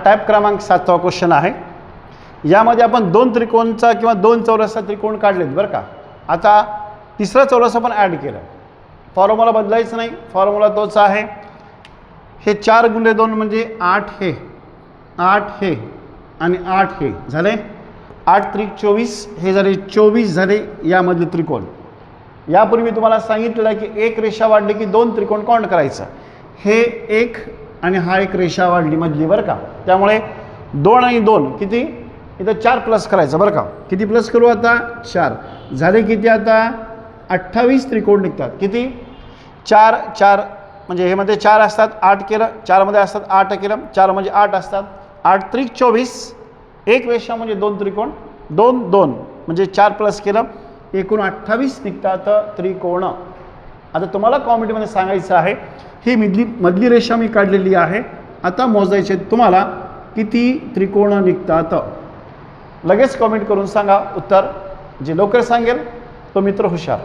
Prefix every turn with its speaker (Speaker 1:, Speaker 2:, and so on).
Speaker 1: Type क्रमांक 7वा question आहे. यामध्ये आपण 2 त्रिकोणचा किंवा 2 चौरसचा त्रिकोण काढलेत बरं का. आता तिसरा चौरस आपण ॲड केला. फॉर्म्युला बदलायचं नाही, फॉर्म्युला तोच आहे. हे 4 × 2 म्हणजे 8 हे 8 हे आणि 8 हे झाले 8 त्रिक 24 हे झाले 24 झाले यामधले त्रिकोण. यापूर्वी तुम्हाला सांगितलं की एक रेषा वाढली की 2 त्रिकोण काउंट करायचं. हे एक आणि हा एक रेषा वाढली मधली बरं का. त्यामुळे 2 आणि 2 किती इथं 4 प्लस करायचं बरं का. किती प्लस करू आता 4 झाले किती आता 28 त्रिकोण निघतात. किती 4 4 म्हणजे हे मध्ये 4 असतात 8 केलं 4 मध्ये असतात 8 केलं 4 म्हणजे 8 असतात 8 त्रिक 24 एक रेषा म्हणजे 2 त्रिकोण 2 2 म्हणजे 4 प्लस केलं एकूण 28 निघतात त्रिकोण. आता तुम्हाला कॉमेंटमध्ये सांगायचं आहे ही मधली रेषा मी काढलेली आहे. आता मोजायचे तुम्हाला किती त्रिकोण निघतात. लगेच कॉमेंट करून सांगा उत्तर. जे लवकर सांगेल तो मित्र हुशार.